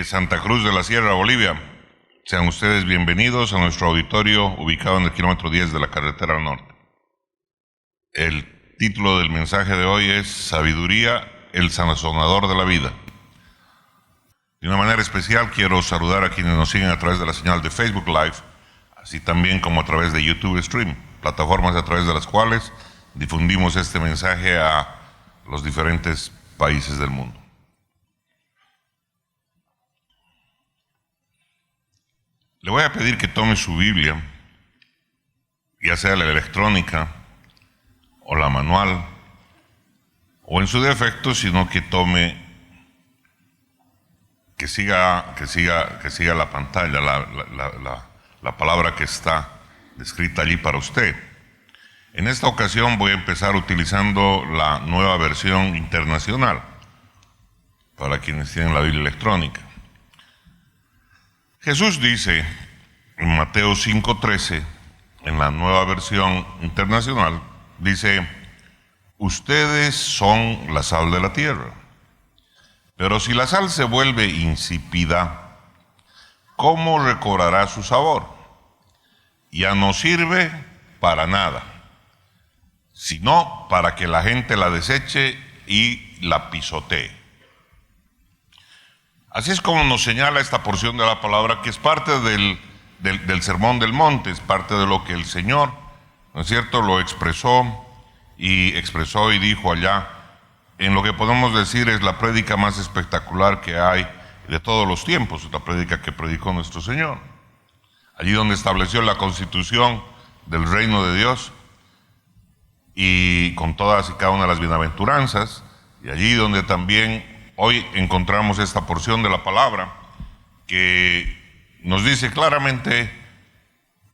de Santa Cruz de la Sierra, Bolivia. Sean ustedes bienvenidos a nuestro auditorio ubicado en el kilómetro 10 de la carretera norte. El título del mensaje de hoy es Sabiduría, el sazonador de la vida. De una manera especial quiero saludar a quienes nos siguen a través de la señal de Facebook Live, así también como a través de YouTube Stream, plataformas a través de las cuales difundimos este mensaje a los diferentes países del mundo. Le voy a pedir que tome su Biblia, ya sea la electrónica o la manual, o en su defecto, sino que que siga la pantalla, la palabra que está descrita allí para usted. En esta ocasión voy a empezar utilizando la nueva versión internacional, para quienes tienen la Biblia electrónica. Jesús dice en Mateo 5:13, en la nueva versión internacional, dice: ustedes son la sal de la tierra, pero si la sal se vuelve insípida, ¿cómo recobrará su sabor? Ya no sirve para nada, sino para que la gente la deseche y la pisotee. Así es como nos señala esta porción de la palabra, que es parte del Sermón del Monte, es parte de lo que el Señor, ¿no es cierto?, lo expresó y dijo allá, en lo que podemos decir es la prédica más espectacular que hay de todos los tiempos, la prédica que predicó nuestro Señor. Allí donde estableció la constitución del reino de Dios, y con todas y cada una de las bienaventuranzas, y allí donde también hoy encontramos esta porción de la palabra que nos dice claramente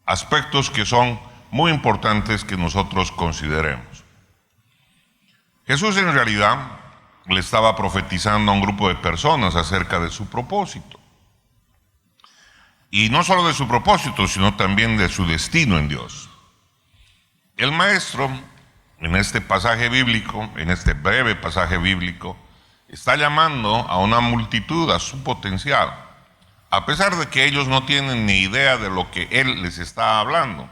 aspectos que son muy importantes que nosotros consideremos. Jesús en realidad le estaba profetizando a un grupo de personas acerca de su propósito. Y no solo de su propósito, sino también de su destino en Dios. El maestro, en este pasaje bíblico, en este breve pasaje bíblico, está llamando a una multitud a su potencial, a pesar de que ellos no tienen ni idea de lo que Él les está hablando.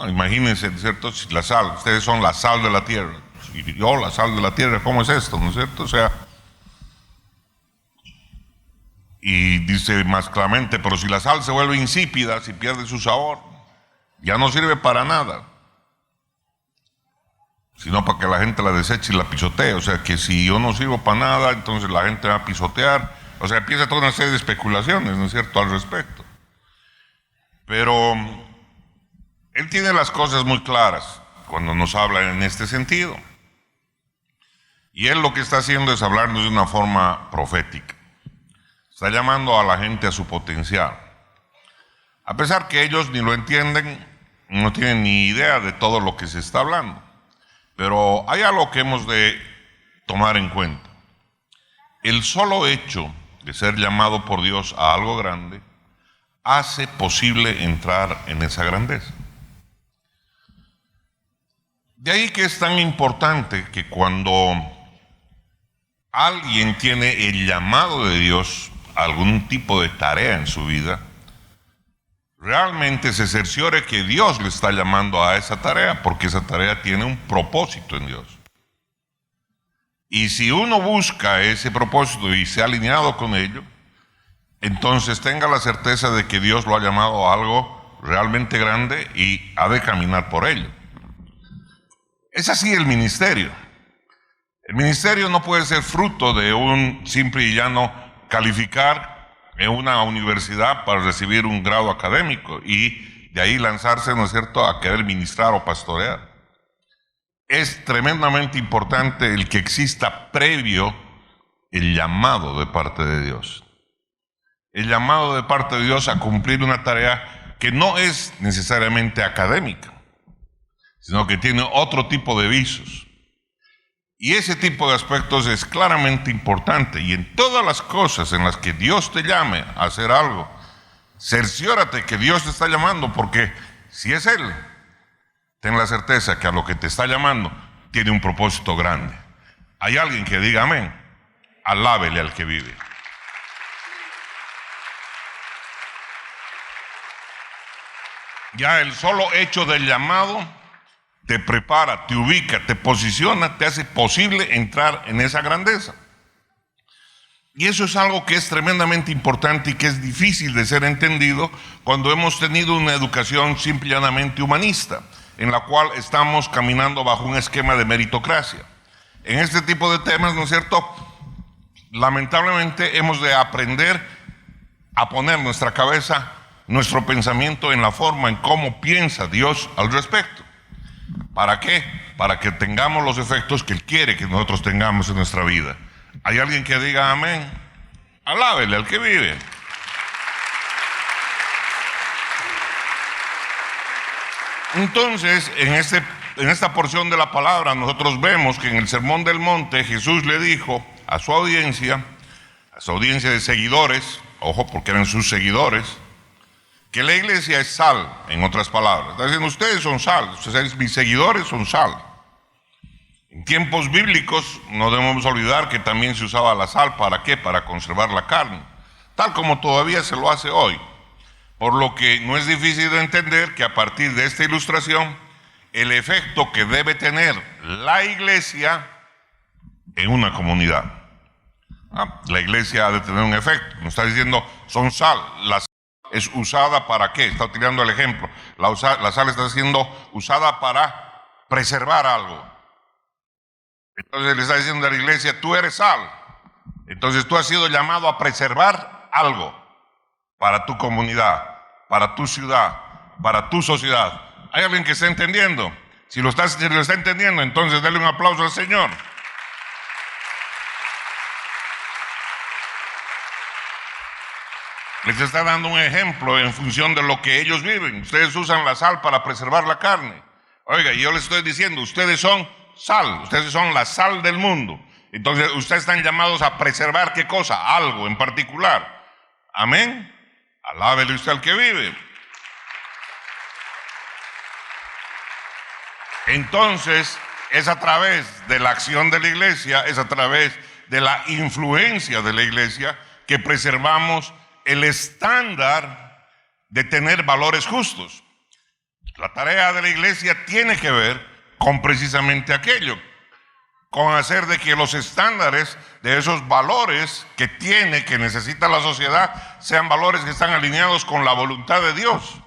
Imagínense, ¿no es cierto? Si la sal, ustedes son la sal de la tierra. Y yo, la sal de la tierra, ¿cómo es esto? ¿No es cierto? O sea, y dice más claramente, pero si la sal se vuelve insípida, si pierde su sabor, ya no sirve para nada, sino para que la gente la deseche y la pisotee. O sea, que si yo no sirvo para nada, entonces la gente va a pisotear. O sea, empieza toda una serie de especulaciones, ¿no es cierto?, al respecto. Pero Él tiene las cosas muy claras cuando nos habla en este sentido. Y Él lo que está haciendo es hablarnos de una forma profética. Está llamando a la gente a su potencial. A pesar que ellos ni lo entienden, no tienen ni idea de todo lo que se está hablando. Pero hay algo que hemos de tomar en cuenta. El solo hecho de ser llamado por Dios a algo grande hace posible entrar en esa grandeza. De ahí que es tan importante que cuando alguien tiene el llamado de Dios a algún tipo de tarea en su vida, realmente se cerciore que Dios le está llamando a esa tarea, porque esa tarea tiene un propósito en Dios. Y si uno busca ese propósito y se ha alineado con ello, entonces tenga la certeza de que Dios lo ha llamado a algo realmente grande y ha de caminar por ello. Es así el ministerio. El ministerio no puede ser fruto de un simple y llano calificar en una universidad para recibir un grado académico y de ahí lanzarse, ¿no es cierto?, a querer ministrar o pastorear. Es tremendamente importante el que exista previo el llamado de parte de Dios. El llamado de parte de Dios a cumplir una tarea que no es necesariamente académica, sino que tiene otro tipo de visos. Y ese tipo de aspectos es claramente importante. Y en todas las cosas en las que Dios te llame a hacer algo, cerciórate que Dios te está llamando, porque si es Él, ten la certeza que a lo que te está llamando tiene un propósito grande. Hay alguien que diga amén. Alábele al que vive. Ya el solo hecho del llamado te prepara, te ubica, te posiciona, te hace posible entrar en esa grandeza. Y eso es algo que es tremendamente importante y que es difícil de ser entendido cuando hemos tenido una educación simple y llanamente humanista, en la cual estamos caminando bajo un esquema de meritocracia. En este tipo de temas, ¿no es cierto?, lamentablemente hemos de aprender a poner nuestra cabeza, nuestro pensamiento en la forma en cómo piensa Dios al respecto. ¿Para qué? Para que tengamos los efectos que Él quiere que nosotros tengamos en nuestra vida. ¿Hay alguien que diga amén? Alábele al que vive. Entonces, en esta porción de la palabra, nosotros vemos que en el Sermón del Monte, Jesús le dijo a su audiencia de seguidores, ojo, porque eran sus seguidores, que la iglesia es sal, en otras palabras. Está diciendo, ustedes son sal, ustedes, mis seguidores, son sal. En tiempos bíblicos no debemos olvidar que también se usaba la sal, ¿para qué? Para conservar la carne, tal como todavía se lo hace hoy. Por lo que no es difícil de entender que a partir de esta ilustración, el efecto que debe tener la iglesia en una comunidad. La iglesia ha de tener un efecto. Nos está diciendo, son sal. La sal es usada ¿para qué? Está utilizando el ejemplo. La sal está siendo usada para preservar algo. Entonces le está diciendo a la iglesia, tú eres sal. Entonces tú has sido llamado a preservar algo para tu comunidad, para tu ciudad, para tu sociedad. ¿Hay alguien que está entendiendo? Si lo está entendiendo, entonces dale un aplauso al Señor. Les está dando un ejemplo en función de lo que ellos viven. Ustedes usan la sal para preservar la carne. Oiga, yo les estoy diciendo, ustedes son sal, ustedes son la sal del mundo. Entonces, ustedes están llamados a preservar ¿qué cosa? Algo en particular. Amén. Alábele usted al que vive. Entonces, es a través de la acción de la iglesia, es a través de la influencia de la iglesia que preservamos el estándar de tener valores justos. La tarea de la iglesia tiene que ver con precisamente aquello, con hacer de que los estándares de esos valores que necesita la sociedad, sean valores que están alineados con la voluntad de Dios.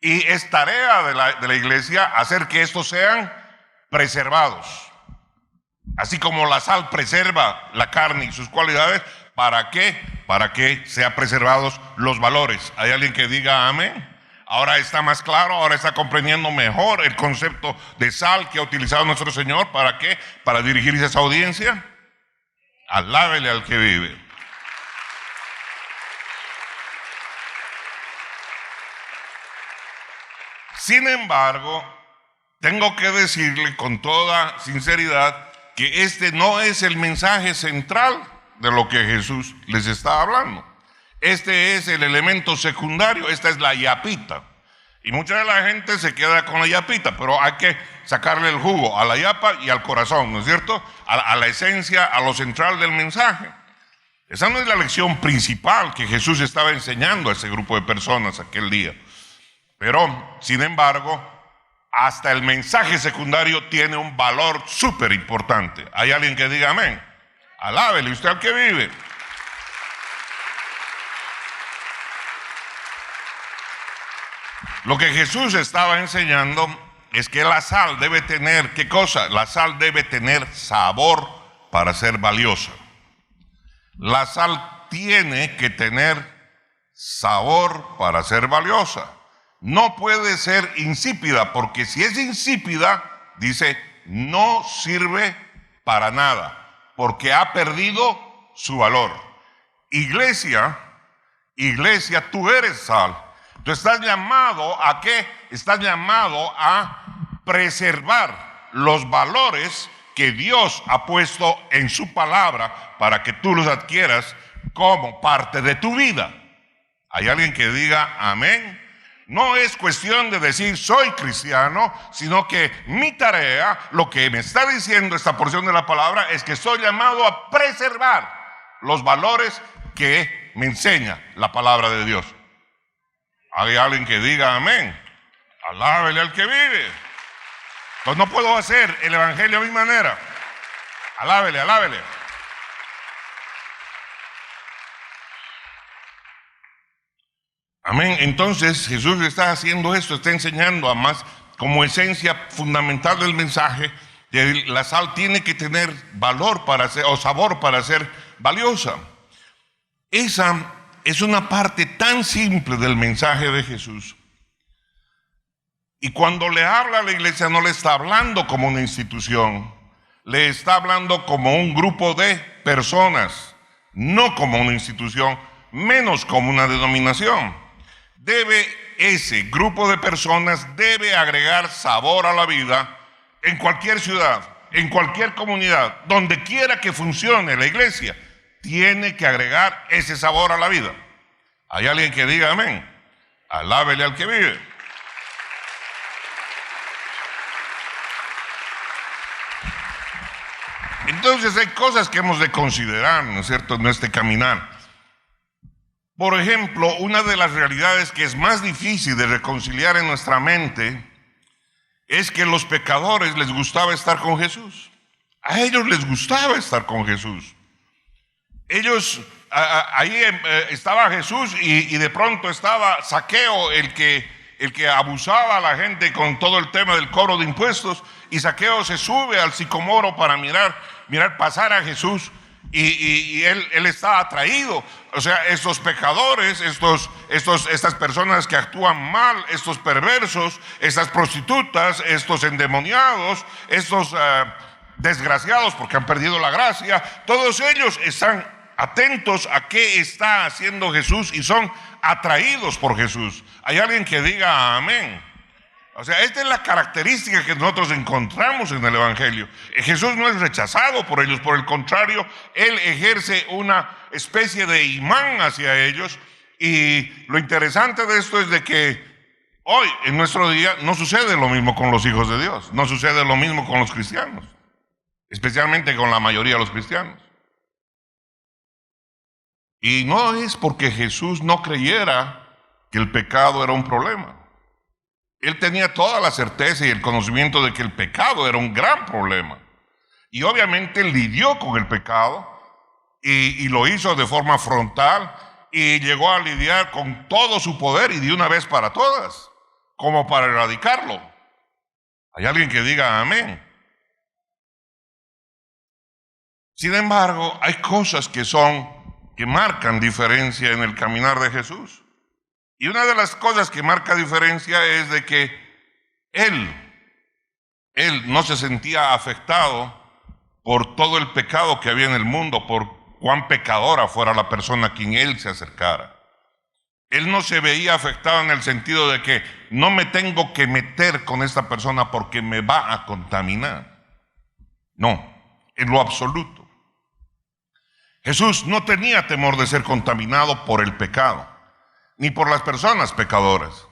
Y es tarea de la iglesia hacer que estos sean preservados. Así como la sal preserva la carne y sus cualidades, ¿para qué? Para que sean preservados los valores. ¿Hay alguien que diga amén? Ahora está más claro, ahora está comprendiendo mejor el concepto de sal que ha utilizado nuestro Señor. ¿Para qué? Para dirigirse a esa audiencia. Alábele al que vive. Sin embargo, tengo que decirle con toda sinceridad que este no es el mensaje central de lo que Jesús les está hablando. Este es el elemento secundario, esta es la yapita. Y mucha de la gente se queda con la yapita, pero hay que sacarle el jugo a la yapa y al corazón, ¿no es cierto? A la esencia, a lo central del mensaje. Esa no es la lección principal que Jesús estaba enseñando a ese grupo de personas aquel día. Pero, sin embargo, hasta el mensaje secundario tiene un valor súper importante. ¿Hay alguien que diga amén? Alábele usted al que vive. Lo que Jesús estaba enseñando es que la sal debe tener, ¿qué cosa? La sal debe tener sabor para ser valiosa. La sal tiene que tener sabor para ser valiosa. No puede ser insípida, porque si es insípida, dice, no sirve para nada, porque ha perdido su valor. Iglesia, tú eres sal. Tú estás llamado ¿a qué? Estás llamado a preservar los valores que Dios ha puesto en su palabra para que tú los adquieras como parte de tu vida. ¿Hay alguien que diga amén? No es cuestión de decir soy cristiano, sino que mi tarea, lo que me está diciendo esta porción de la palabra, es que soy llamado a preservar los valores que me enseña la palabra de Dios. ¿Hay alguien que diga amén? Alábele al que vive. Pues no puedo hacer el evangelio a mi manera. Alábele, alábele. Amén. Entonces Jesús está haciendo esto, está enseñando además como esencia fundamental del mensaje que la sal tiene que tener valor para ser, o sabor para ser valiosa. Esa es una parte tan simple del mensaje de Jesús. Y cuando le habla a la iglesia no le está hablando como una institución, le está hablando como un grupo de personas, no como una institución, menos como una denominación. Ese grupo de personas debe agregar sabor a la vida en cualquier ciudad, en cualquier comunidad, donde quiera que funcione la iglesia, tiene que agregar ese sabor a la vida. ¿Hay alguien que diga amén? Alábele al que vive. Entonces hay cosas que hemos de considerar, ¿no es cierto?, en este caminar. Por ejemplo, una de las realidades que es más difícil de reconciliar en nuestra mente es que a los pecadores les gustaba estar con Jesús. A ellos les gustaba estar con Jesús. Ellos, ahí estaba Jesús y de pronto estaba Zaqueo, el que abusaba a la gente con todo el tema del cobro de impuestos, y Zaqueo se sube al sicomoro para mirar pasar a Jesús. Y él está atraído. O sea, estos pecadores, estas personas que actúan mal, estos perversos, estas prostitutas, estos endemoniados, estos desgraciados porque han perdido la gracia, todos ellos están atentos a qué está haciendo Jesús y son atraídos por Jesús. ¿Hay alguien que diga amén? O sea, esta es la característica que nosotros encontramos en el evangelio. Jesús no es rechazado por ellos, por el contrario, Él ejerce una especie de imán hacia ellos. Y lo interesante de esto es de que hoy, en nuestro día, no sucede lo mismo con los hijos de Dios, no sucede lo mismo con los cristianos, especialmente con la mayoría de los cristianos. Y no es porque Jesús no creyera que el pecado era un problema. Él tenía toda la certeza y el conocimiento de que el pecado era un gran problema. Y obviamente lidió con el pecado y lo hizo de forma frontal y llegó a lidiar con todo su poder y de una vez para todas, como para erradicarlo. ¿Hay alguien que diga amén? Sin embargo, hay cosas que marcan diferencia en el caminar de Jesús. Y una de las cosas que marca diferencia es de que él no se sentía afectado por todo el pecado que había en el mundo, por cuán pecadora fuera la persona a quien él se acercara. Él no se veía afectado en el sentido de que no me tengo que meter con esta persona porque me va a contaminar. No, en lo absoluto. Jesús no tenía temor de ser contaminado por el pecado, ni por las personas pecadoras.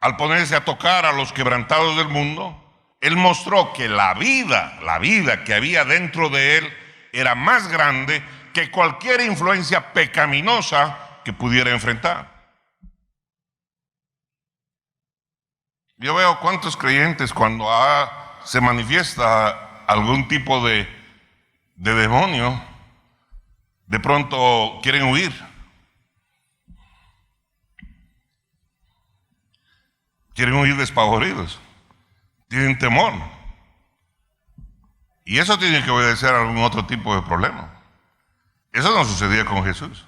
Al ponerse a tocar a los quebrantados del mundo, Él mostró que la vida que había dentro de Él era más grande que cualquier influencia pecaminosa que pudiera enfrentar. Yo veo cuántos creyentes cuando se manifiesta algún tipo de demonio, de pronto quieren huir. Quieren huir despavoridos, tienen temor. Y eso tiene que obedecer a algún otro tipo de problema. Eso no sucedía con Jesús.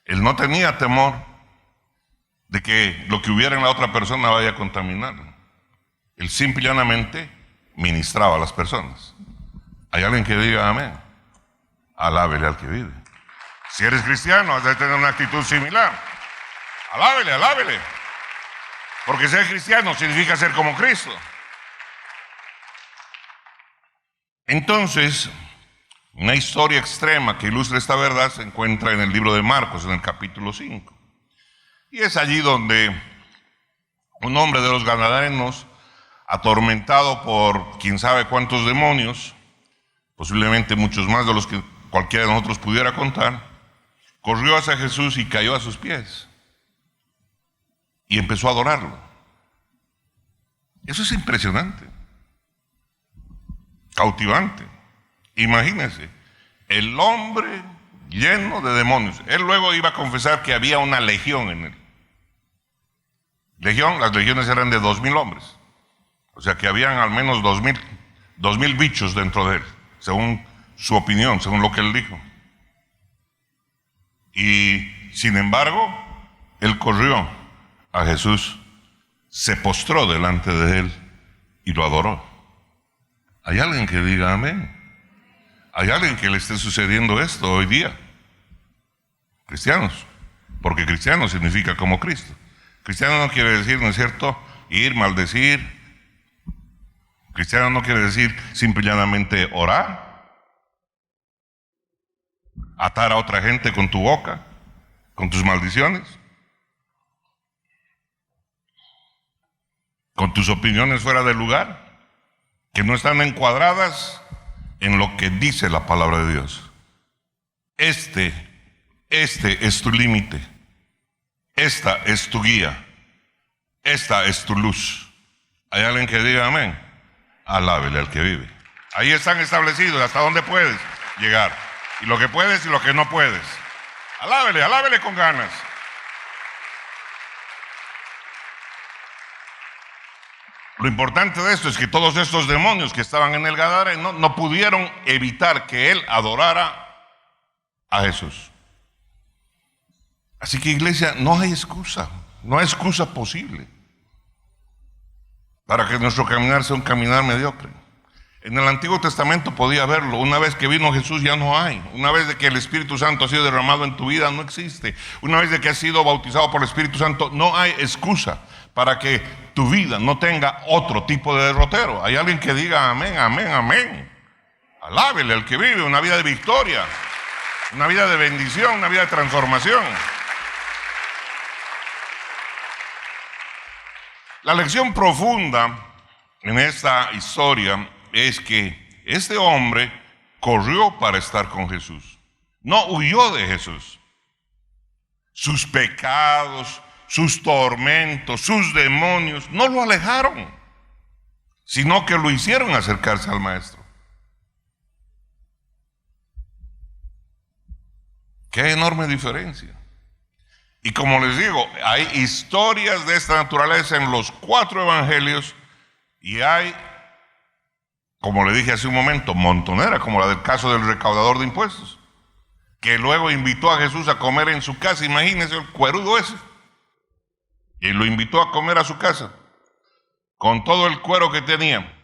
Él no tenía temor de que lo que hubiera en la otra persona vaya a contaminarlo. Él simple y llanamente ministraba a las personas. ¿Hay alguien que diga amén? Alábele al que vive. Si eres cristiano, has de tener una actitud similar. Alábele, alábele. Porque ser cristiano significa ser como Cristo. Entonces, una historia extrema que ilustra esta verdad se encuentra en el libro de Marcos, en el capítulo 5. Y es allí donde un hombre de los Gadarenos, atormentado por quién sabe cuántos demonios, posiblemente muchos más de los que cualquiera de nosotros pudiera contar, corrió hacia Jesús y cayó a sus pies. y empezó a adorarlo. Eso es impresionante, cautivante. Imagínense, el hombre lleno de demonios. Él luego iba a confesar que había una legión en él. Las legiones eran de 2,000 hombres. O sea que habían al menos 2,000 bichos dentro de él, según su opinión, según lo que él dijo. Y sin embargo, él corrió a Jesús, se postró delante de él y lo adoró. ¿Hay alguien que diga amén? ¿Hay alguien que le esté sucediendo esto hoy día? Cristianos, porque cristiano significa como Cristo. Cristiano no quiere decir, ¿no es cierto?, ir, maldecir. Cristiano no quiere decir simple y llanamente orar, atar a otra gente con tu boca, con tus maldiciones, con tus opiniones fuera de lugar, que no están encuadradas en lo que dice la palabra de Dios. Este es tu límite. Esta es tu guía. Esta es tu luz. ¿Hay alguien que diga amén? Alábele al que vive. Ahí están establecidos hasta dónde puedes llegar. Y lo que puedes y lo que no puedes. Alábele con ganas. Lo importante de esto es que todos estos demonios que estaban en el Gadareno no pudieron evitar que él adorara a Jesús. Así que, iglesia, no hay excusa posible para que nuestro caminar sea un caminar mediocre. En el Antiguo Testamento podía verlo. Una vez que vino Jesús ya no hay. Una vez de que el Espíritu Santo ha sido derramado en tu vida no existe. Una vez de que has sido bautizado por el Espíritu Santo no hay excusa para que tu vida no tenga otro tipo de derrotero. Hay alguien que diga amén, amén, amén. Alábele al que vive una vida de victoria, una vida de bendición, una vida de transformación. La lección profunda en esta historia es que este hombre corrió para estar con Jesús. No huyó de Jesús. Sus pecados, sus tormentos, sus demonios no lo alejaron, sino que lo hicieron acercarse al Maestro. Qué enorme diferencia. Y como les digo, hay historias de esta naturaleza en los 4 evangelios y hay, como le dije hace un momento, montonera, como la del caso del recaudador de impuestos, que luego invitó a Jesús a comer en su casa. Imagínense el cuerudo ese. Y lo invitó a comer a su casa, con todo el cuero que tenía,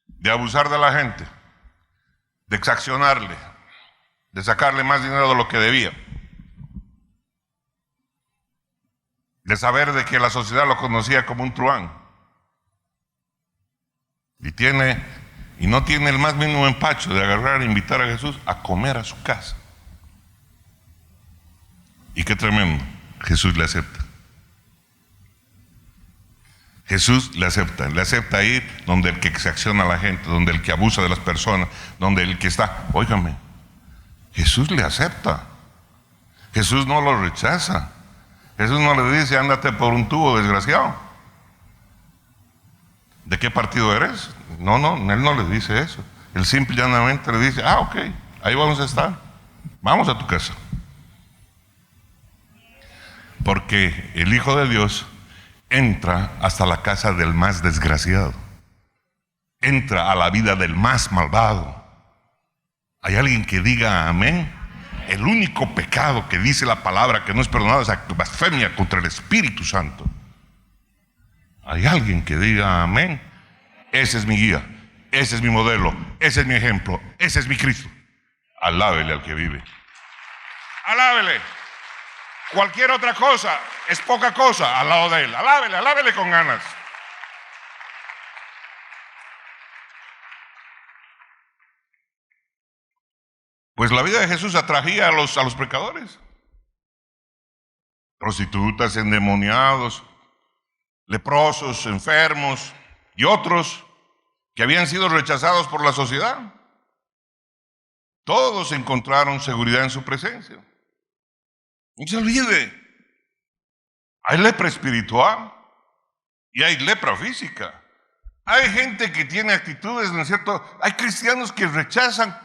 de abusar de la gente, de exaccionarle, de sacarle más dinero de lo que debía, de saber de que la sociedad lo conocía como un truán. Y no tiene el más mínimo empacho de agarrar e invitar a Jesús a comer a su casa. Y qué tremendo, Jesús le acepta. Jesús le acepta ir donde el que exacciona a la gente, donde el que abusa de las personas, donde el que está, óigame, Jesús le acepta. Jesús no lo rechaza. Jesús no le dice, ándate por un tubo, desgraciado. ¿De qué partido eres? No, él no le dice eso. Él simple y llanamente le dice, ok, ahí vamos a estar. Vamos a tu casa. Porque el Hijo de Dios entra hasta la casa del más desgraciado. Entra a la vida del más malvado. ¿Hay alguien que diga amén? El único pecado que dice la palabra que no es perdonado es la blasfemia contra el Espíritu Santo. ¿Hay alguien que diga amén? Ese es mi guía, ese es mi modelo, ese es mi ejemplo, ese es mi Cristo. Alábele al que vive. Alábele. Cualquier otra cosa es poca cosa al lado de él. Alábele con ganas. Pues la vida de Jesús atraía a los pecadores. Prostitutas, endemoniados, leprosos, enfermos y otros que habían sido rechazados por la sociedad. Todos encontraron seguridad en su presencia. No se olvide, Hay lepra espiritual y hay lepra física. Hay gente que tiene actitudes, ¿no es cierto? Hay cristianos que rechazan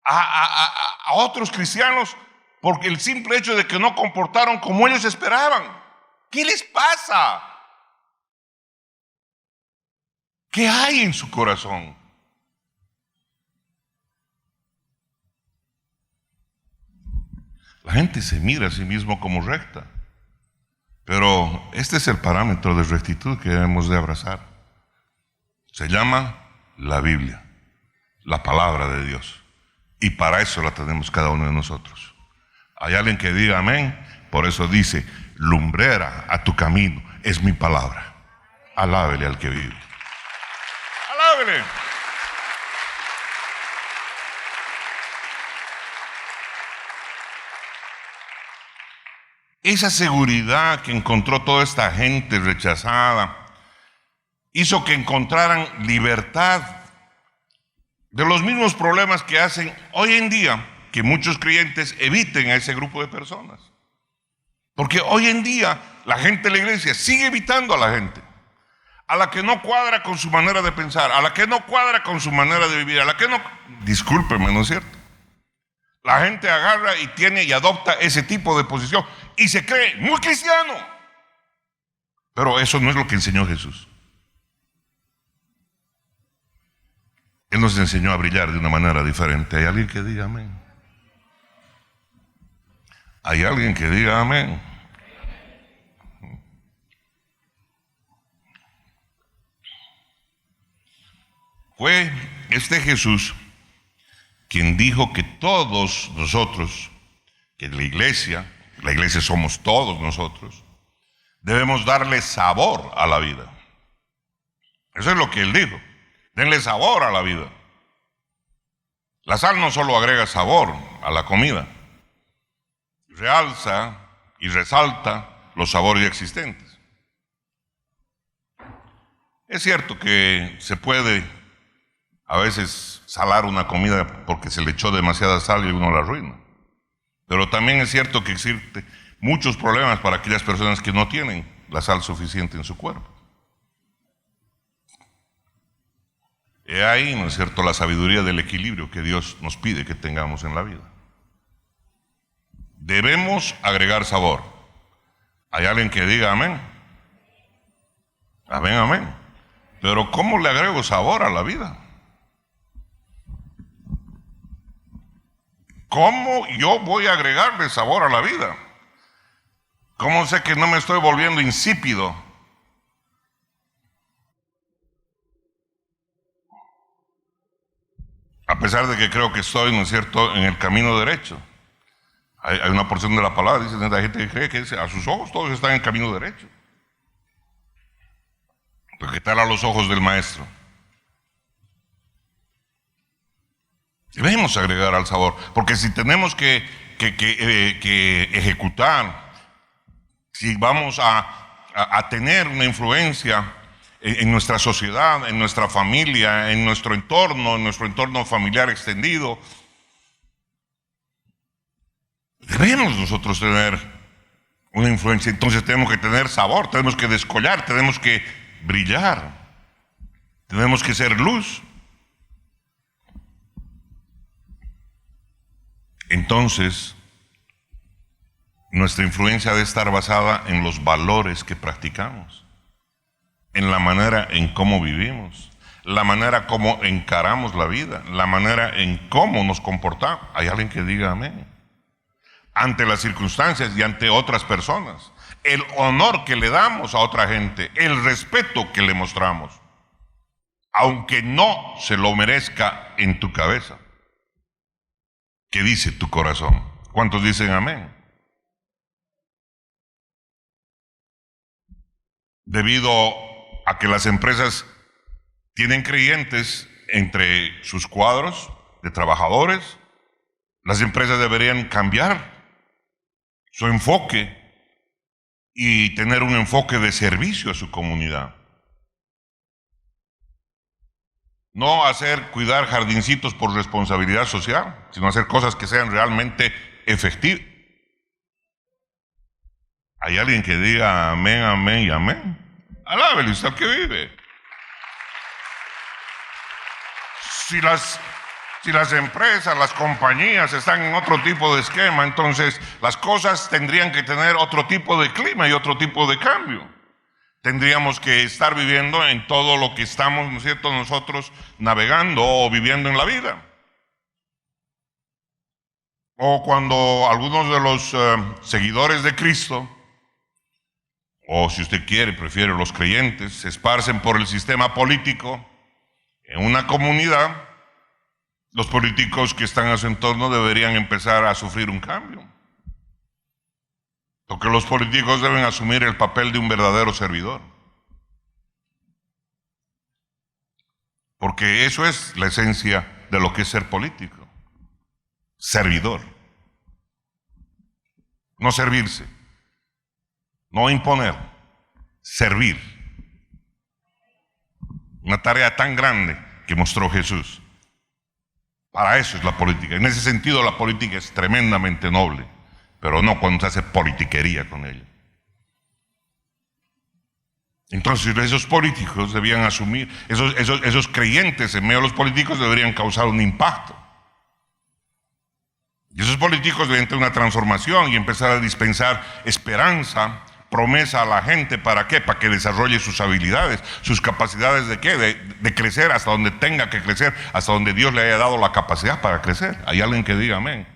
a otros cristianos porque el simple hecho de que no comportaron como ellos esperaban. ¿Qué les pasa? ¿Qué hay en su corazón? La gente se mira a sí mismo como recta, pero este es el parámetro de rectitud que debemos de abrazar. Se llama la Biblia, la palabra de Dios, y para eso la tenemos cada uno de nosotros. Hay alguien que diga amén. Por eso dice: lumbrera a tu camino es mi palabra. Alábele al que vive. Alábele. Esa seguridad que encontró toda esta gente rechazada hizo que encontraran libertad de los mismos problemas que hacen hoy en día que muchos creyentes eviten a ese grupo de personas. Porque hoy en día la gente de la iglesia sigue evitando a la gente, a la que no cuadra con su manera de pensar, a la que no cuadra con su manera de vivir, a la que no... Discúlpeme, ¿no es cierto? La gente agarra y tiene y adopta ese tipo de posición y se cree muy cristiano. Pero eso no es lo que enseñó Jesús. Él nos enseñó a brillar de una manera diferente. ¿Hay alguien que diga amén? ¿Hay alguien que diga amén? Fue este Jesús quien dijo que todos nosotros, que la iglesia somos todos nosotros, debemos darle sabor a la vida. Eso es lo que él dijo. Denle sabor a la vida. La sal no solo agrega sabor a la comida, realza y resalta los sabores ya existentes. Es cierto que se puede a veces salar una comida porque se le echó demasiada sal y uno la arruina. Pero también es cierto que existen muchos problemas para aquellas personas que no tienen la sal suficiente en su cuerpo. He ahí, ¿no es cierto?, la sabiduría del equilibrio que Dios nos pide que tengamos en la vida. Debemos agregar sabor. ¿Hay alguien que diga amén? Amén, amén. Pero ¿cómo le agrego sabor a la vida? ¿Cómo yo voy a agregarle sabor a la vida? ¿Cómo sé que no me estoy volviendo insípido? A pesar de que creo que estoy, ¿no es cierto?, en el camino derecho. Hay una porción de la palabra, dice, la gente que cree que a sus ojos todos están en el camino derecho. Pero ¿qué tal a los ojos del maestro? Debemos agregar al sabor, porque si tenemos que ejecutar, si vamos a tener una influencia en nuestra sociedad, en nuestra familia, en nuestro entorno familiar extendido, debemos nosotros tener una influencia. Entonces tenemos que tener sabor, tenemos que descollar, tenemos que brillar, tenemos que ser luz. Entonces, nuestra influencia debe estar basada en los valores que practicamos, en la manera en cómo vivimos, la manera como encaramos la vida, la manera en cómo nos comportamos. Hay alguien que diga amén. Ante las circunstancias y ante otras personas, el honor que le damos a otra gente, el respeto que le mostramos, aunque no se lo merezca en tu cabeza. ¿Qué dice tu corazón? ¿Cuántos dicen amén? Debido a que las empresas tienen creyentes entre sus cuadros de trabajadores, las empresas deberían cambiar su enfoque y tener un enfoque de servicio a su comunidad. No cuidar jardincitos por responsabilidad social, sino hacer cosas que sean realmente efectivas. ¿Hay alguien que diga amén, amén y amén? Alábele usted al que vive. Si las empresas, las compañías están en otro tipo de esquema, entonces las cosas tendrían que tener otro tipo de clima y otro tipo de cambio. Tendríamos que estar viviendo en todo lo que estamos, ¿no es cierto?, nosotros navegando o viviendo en la vida. O cuando algunos de los seguidores de Cristo, o si usted quiere, prefiere los creyentes, se esparcen por el sistema político en una comunidad, los políticos que están a su entorno deberían empezar a sufrir un cambio. Porque los políticos deben asumir el papel de un verdadero servidor. Porque eso es la esencia de lo que es ser político. Servidor. No servirse. No imponer. Servir. Una tarea tan grande que mostró Jesús. Para eso es la política. En ese sentido la política es tremendamente noble, pero no cuando se hace politiquería con ella. Entonces esos políticos debían asumir, esos creyentes en medio de los políticos deberían causar un impacto. Y esos políticos deben tener una transformación y empezar a dispensar esperanza, promesa a la gente. ¿Para qué? Para que desarrolle sus habilidades, sus capacidades de ¿qué? De crecer hasta donde tenga que crecer, hasta donde Dios le haya dado la capacidad para crecer. Hay alguien que diga amén.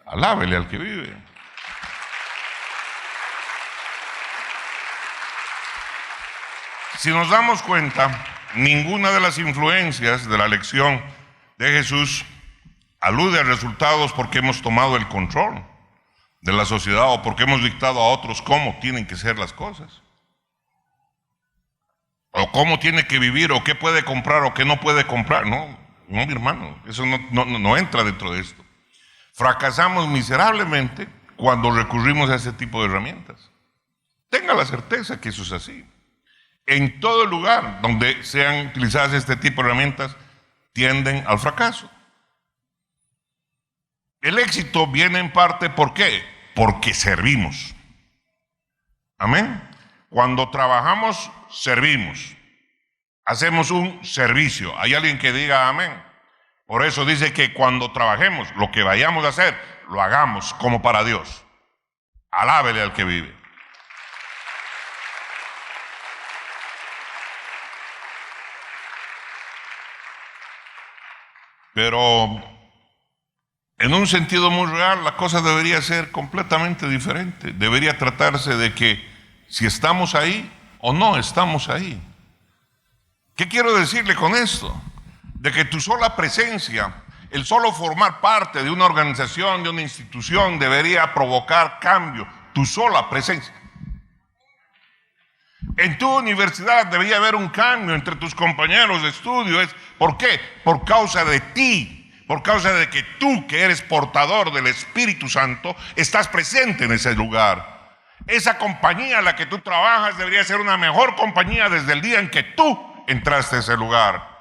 Alábele al que vive. Si nos damos cuenta, ninguna de las influencias de la lección de Jesús alude a resultados porque hemos tomado el control de la sociedad o porque hemos dictado a otros cómo tienen que ser las cosas, o cómo tiene que vivir, o qué puede comprar o qué no puede comprar. No, mi hermano, eso no entra dentro de esto. Fracasamos miserablemente cuando recurrimos a ese tipo de herramientas. Tenga la certeza que eso es así. En todo lugar donde sean utilizadas este tipo de herramientas tienden al fracaso. El éxito viene en parte, ¿por qué? Porque servimos. Amén. Cuando trabajamos, servimos. Hacemos un servicio. ¿Hay alguien que diga amén? Por eso dice que cuando trabajemos, lo que vayamos a hacer, lo hagamos como para Dios. Alábele al que vive. Pero en un sentido muy real, la cosa debería ser completamente diferente. Debería tratarse de que si estamos ahí o no estamos ahí. ¿Qué quiero decirle con esto? De que tu sola presencia, el solo formar parte de una organización, de una institución, debería provocar cambio. Tu sola presencia. En tu universidad debería haber un cambio entre tus compañeros de estudio. ¿Por qué? Por causa de ti. Por causa de que tú, que eres portador del Espíritu Santo, estás presente en ese lugar. Esa compañía en la que tú trabajas debería ser una mejor compañía desde el día en que tú entraste a ese lugar.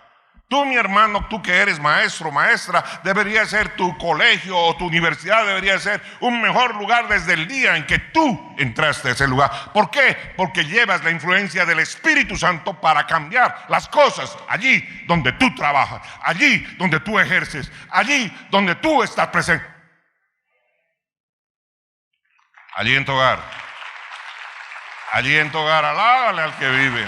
Tú, mi hermano, tú que eres maestro, maestra, debería ser tu colegio o tu universidad, debería ser un mejor lugar desde el día en que tú entraste a ese lugar. ¿Por qué? Porque llevas la influencia del Espíritu Santo para cambiar las cosas allí donde tú trabajas, allí donde tú ejerces, allí donde tú estás presente. Allí en tu hogar. Allí en tu hogar, alábale al que vive.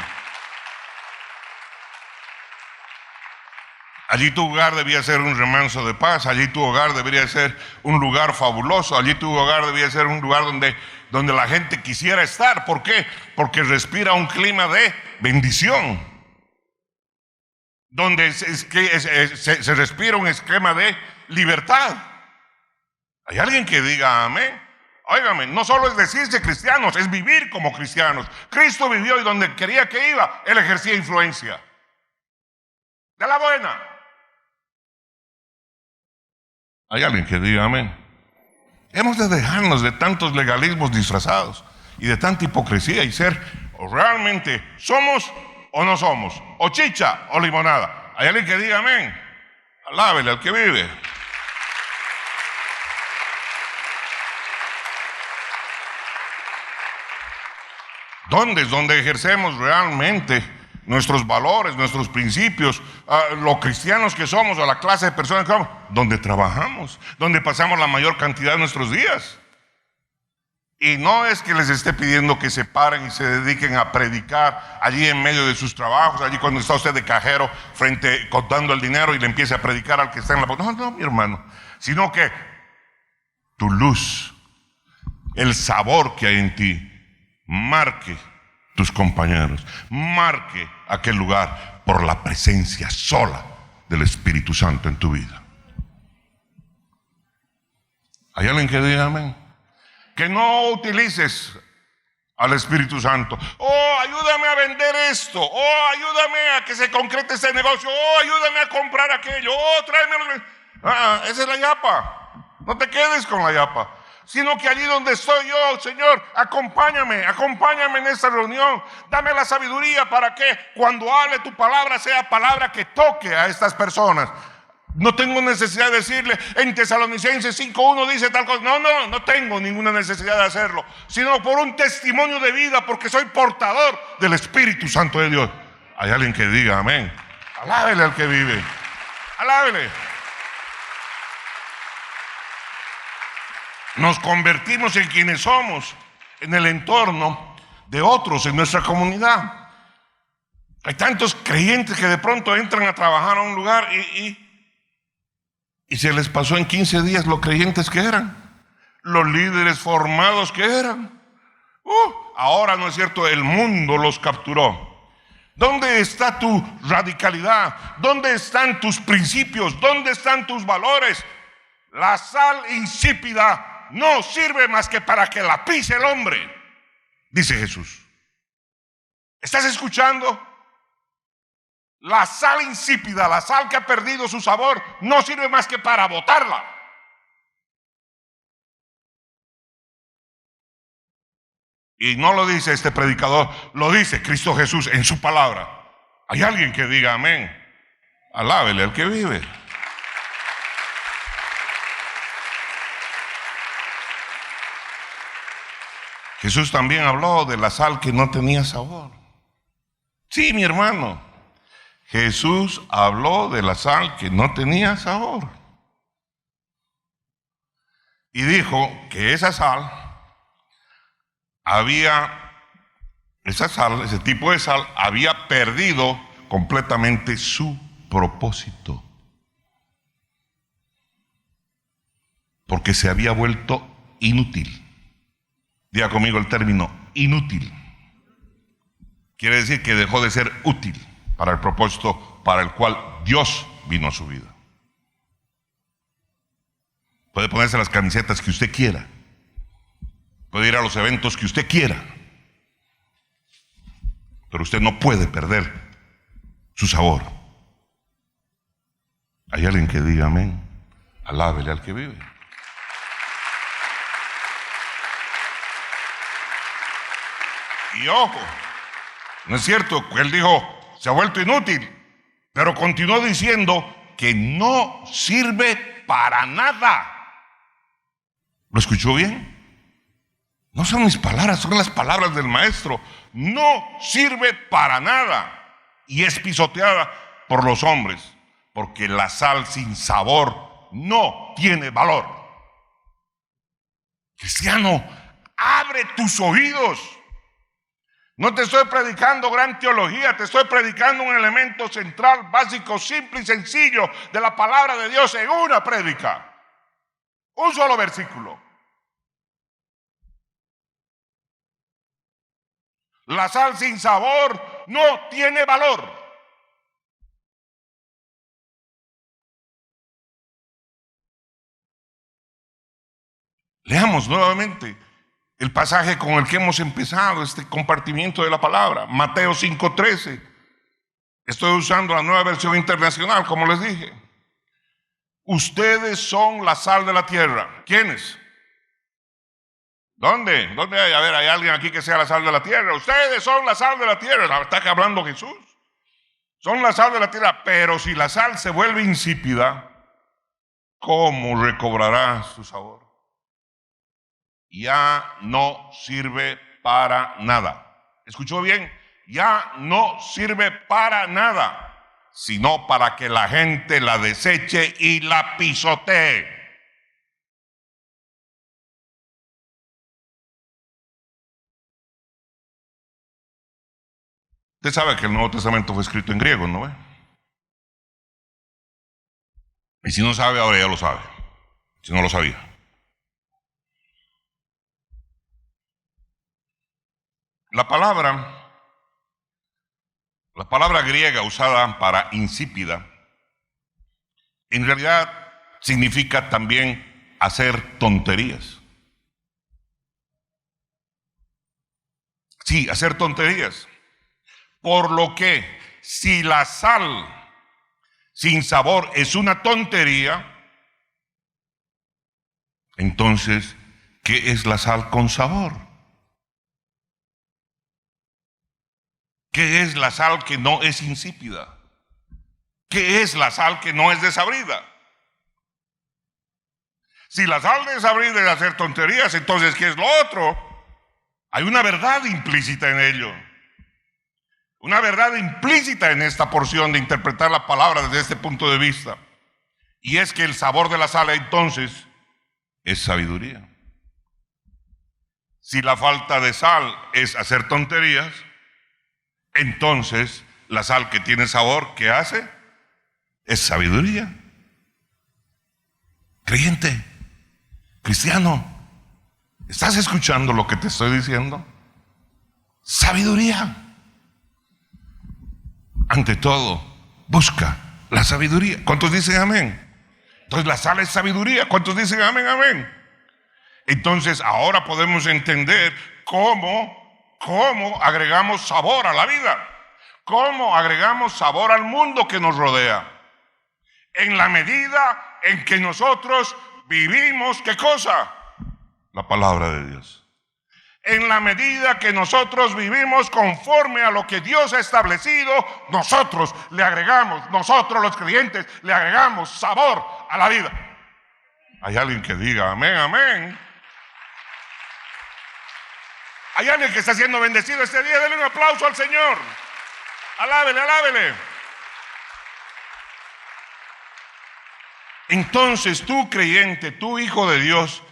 Allí tu hogar debía ser un remanso de paz, allí tu hogar debería ser un lugar fabuloso, allí tu hogar debía ser un lugar donde la gente quisiera estar. ¿Por qué? Porque respira un clima de bendición, donde se respira un esquema de libertad. ¿Hay alguien que diga amén? Óigame, no solo es decirse cristianos, es vivir como cristianos. Cristo vivió y donde quería que iba, Él ejercía influencia. De la buena. ¿Hay alguien que diga amén? Hemos de dejarnos de tantos legalismos disfrazados y de tanta hipocresía y ser o realmente somos o no somos, o chicha o limonada. ¿Hay alguien que diga amén? Alábele al que vive. ¿Dónde es donde ejercemos realmente nuestros valores, nuestros principios, los cristianos que somos, o la clase de personas que somos? Donde trabajamos, donde pasamos la mayor cantidad de nuestros días. Y no es que les esté pidiendo que se paren y se dediquen a predicar allí en medio de sus trabajos, allí cuando está usted de cajero contando el dinero y le empiece a predicar al que está en la puerta. No, no, mi hermano, sino que tu luz, el sabor que hay en ti, marque tus compañeros, marque aquel lugar por la presencia sola del Espíritu Santo en tu vida. ¿Hay alguien que diga amén? Que no utilices al Espíritu Santo. Oh, ayúdame a vender esto. Oh, ayúdame a que se concrete este negocio. Oh, ayúdame a comprar aquello. Oh, tráeme. Esa es la yapa. No te quedes con la yapa, sino que allí donde estoy yo, Señor, acompáñame en esta reunión. Dame la sabiduría para que cuando hable tu palabra sea palabra que toque a estas personas. No tengo necesidad de decirle en Tesalonicenses 5:1 dice tal cosa. No tengo ninguna necesidad de hacerlo, sino por un testimonio de vida, porque soy portador del Espíritu Santo de Dios. Hay alguien que diga amén. Alábele al que vive. Alábele. Nos convertimos en quienes somos en el entorno de otros en nuestra comunidad. Hay tantos creyentes que de pronto entran a trabajar a un lugar y se les pasó en 15 días lo creyentes que eran, los líderes formados que eran. Ahora, ¿no es cierto?, el mundo los capturó. ¿Dónde está tu radicalidad? ¿Dónde están tus principios? ¿Dónde están tus valores? La sal insípida no sirve más que para que la pise el hombre, dice Jesús. ¿Estás escuchando? La sal insípida, la sal que ha perdido su sabor, no sirve más que para botarla. Y no lo dice este predicador, lo dice Cristo Jesús en su palabra. Hay alguien que diga amén. Alábele al que vive. Jesús también habló de la sal que no tenía sabor. Sí, mi hermano. Jesús habló de la sal que no tenía sabor. Y dijo que ese tipo de sal había perdido completamente su propósito. Porque se había vuelto inútil. Diga conmigo el término inútil. Quiere decir que dejó de ser útil para el propósito para el cual Dios vino a su vida. Puede ponerse las camisetas que usted quiera, puede ir a los eventos que usted quiera, pero usted no puede perder su sabor. ¿Hay alguien que diga amén? Alábele al que vive. Y ojo, no es cierto, él dijo se ha vuelto inútil, pero continuó diciendo que no sirve para nada. ¿Lo escuchó bien? No son mis palabras, son las palabras del maestro. No sirve para nada y es pisoteada por los hombres, porque la sal sin sabor no tiene valor. Cristiano, abre tus oídos. No te estoy predicando gran teología, te estoy predicando un elemento central, básico, simple y sencillo de la palabra de Dios en una prédica. Un solo versículo. La sal sin sabor no tiene valor. Leamos nuevamente el pasaje con el que hemos empezado este compartimiento de la palabra, Mateo 5:13. Estoy usando la Nueva Versión Internacional, como les dije. Ustedes son la sal de la tierra. ¿Quiénes? ¿Dónde? ¿Dónde hay? A ver, ¿hay alguien aquí que sea la sal de la tierra? Ustedes son la sal de la tierra. ¿Está hablando Jesús? Son la sal de la tierra, pero si la sal se vuelve insípida, ¿cómo recobrará su sabor? Ya no sirve para nada. escuchó bien, ya no sirve para nada, sino para que la gente la deseche y la pisotee. Usted sabe que el Nuevo Testamento fue escrito en griego, ¿no ve? Y si no sabe, ahora ya lo sabe. Si no lo sabía. La palabra griega usada para insípida, en realidad significa también hacer tonterías. Sí, hacer tonterías. Por lo que, si la sal sin sabor es una tontería, entonces, ¿qué es la sal con sabor? ¿Qué es la sal que no es insípida? ¿Qué es la sal que no es desabrida? Si la sal desabrida es hacer tonterías, entonces ¿qué es lo otro? Hay una verdad implícita en ello. Una verdad implícita en esta porción de interpretar la palabra desde este punto de vista. Y es que el sabor de la sal entonces es sabiduría. Si la falta de sal es hacer tonterías, entonces la sal que tiene sabor, ¿qué hace? Es sabiduría. Creyente, cristiano, ¿estás escuchando lo que te estoy diciendo? Sabiduría. Ante todo, busca la sabiduría. ¿Cuántos dicen amén? Entonces la sal es sabiduría. ¿Cuántos dicen amén, amén? Entonces ahora podemos entender cómo agregamos sabor a la vida, cómo agregamos sabor al mundo que nos rodea. En la medida en que nosotros vivimos, ¿qué cosa? La palabra de Dios. En la medida que nosotros vivimos conforme a lo que Dios ha establecido, nosotros los creyentes, le agregamos sabor a la vida. Hay alguien que diga amén, amén. Hay alguien que está siendo bendecido este día. Denle un aplauso al Señor. Alábele, alábele. Entonces tú, creyente, tú, hijo de Dios,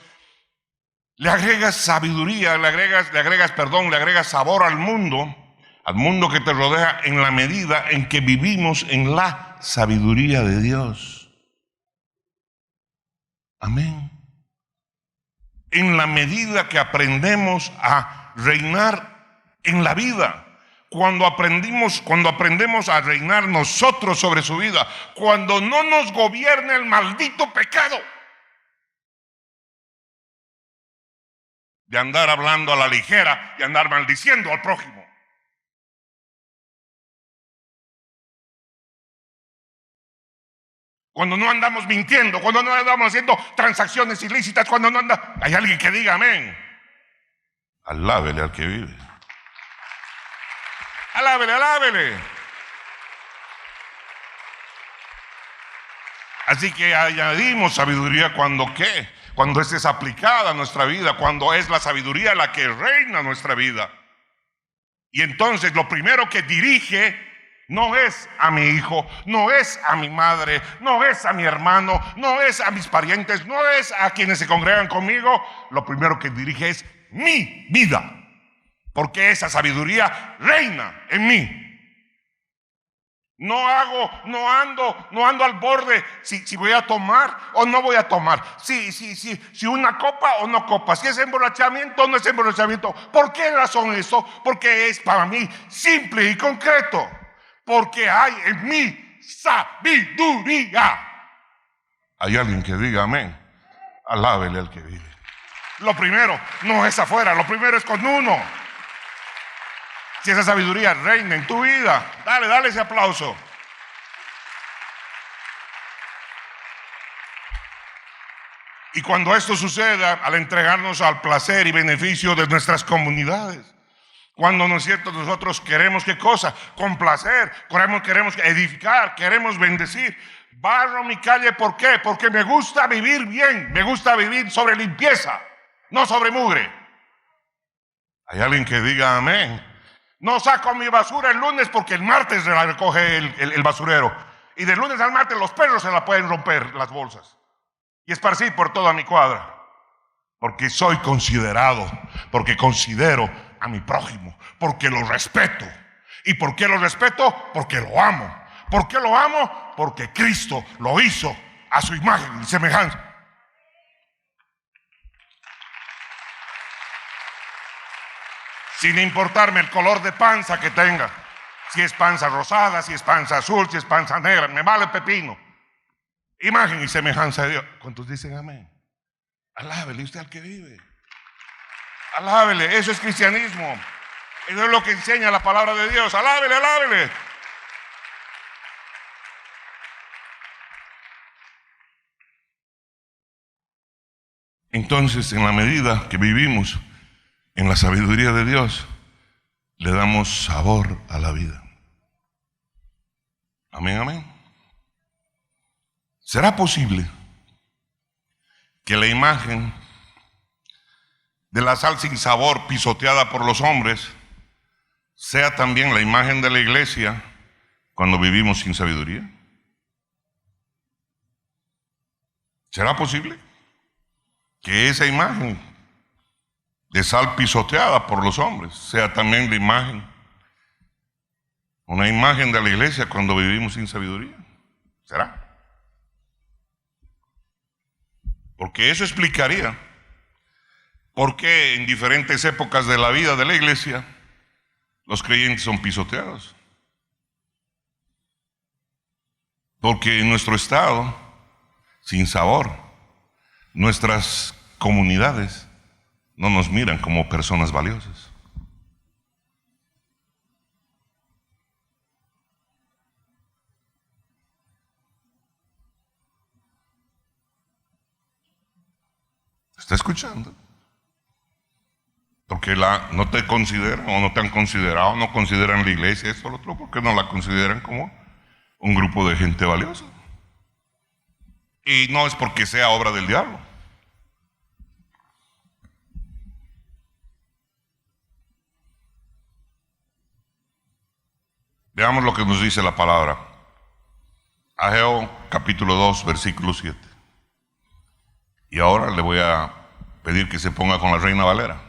le agregas sabiduría, le agregas sabor al mundo que te rodea, en la medida en que vivimos en la sabiduría de Dios. Amén. En la medida que aprendemos a reinar en la vida, cuando aprendemos a reinar nosotros sobre su vida, cuando no nos gobierna el maldito pecado de andar hablando a la ligera y andar maldiciendo al prójimo. Cuando no andamos mintiendo, cuando no andamos haciendo transacciones ilícitas, cuando no anda... Hay alguien que diga amén. Alábele al que vive. Alábele, alábele. Así que añadimos sabiduría cuando ¿qué? Cuando esta es aplicada a nuestra vida, cuando es la sabiduría la que reina nuestra vida. Y entonces lo primero que dirige no es a mi hijo, no es a mi madre, no es a mi hermano, no es a mis parientes, no es a quienes se congregan conmigo. Lo primero que dirige es mi vida, porque esa sabiduría reina en mí. No ando al borde si voy a tomar o no voy a tomar, si una copa o no copa, si es emborrachamiento o no es emborrachamiento. ¿Por qué razón eso? Porque es para mí simple y concreto, porque hay en mí sabiduría. Hay alguien que diga amén. Alábele al que vive. Lo primero no es afuera, lo primero es con uno. Si esa sabiduría reina en tu vida, dale ese aplauso. Y cuando esto suceda, al entregarnos al placer y beneficio de nuestras comunidades, cuando, ¿no es cierto?, nosotros queremos, ¿qué cosa? Complacer, queremos edificar, queremos bendecir. Barro mi calle, ¿por qué? Porque me gusta vivir bien, me gusta vivir sobre limpieza, no sobre mugre. Hay alguien que diga amén. No saco mi basura el lunes porque el martes la recoge el basurero. Y del lunes al martes los perros se la pueden romper las bolsas y esparcir por toda mi cuadra. Porque soy considerado, porque considero a mi prójimo, porque lo respeto. ¿Y por qué lo respeto? Porque lo amo. ¿Por qué lo amo? Porque Cristo lo hizo a su imagen y semejanza. Sin importarme el color de panza que tenga. Si es panza rosada, si es panza azul, si es panza negra, me vale pepino. Imagen y semejanza de Dios. ¿Cuántos dicen amén? Alábele usted al que vive. Alábele, eso es cristianismo. Eso es lo que enseña la palabra de Dios. Alábele, alábele. Entonces, en la medida que vivimos en la sabiduría de Dios, le damos sabor a la vida. Amén, amén. ¿Será posible que la imagen de la sal sin sabor pisoteada por los hombres sea también la imagen de la iglesia cuando vivimos sin sabiduría? ¿Será posible que esa imagen de sal pisoteada por los hombres sea también la imagen, una imagen de la iglesia cuando vivimos sin sabiduría? ¿Será? Porque eso explicaría por qué en diferentes épocas de la vida de la iglesia los creyentes son pisoteados. Porque en nuestro estado, sin sabor, nuestras comunidades no nos miran como personas valiosas. ¿Está escuchando? Porque no te consideran o no te han considerado, no consideran la iglesia, esto, lo otro, porque no la consideran como un grupo de gente valiosa. Y no es porque sea obra del diablo. Veamos lo que nos dice la palabra. Ageo capítulo 2, versículo 7. Y ahora le voy a pedir que se ponga con la Reina Valera,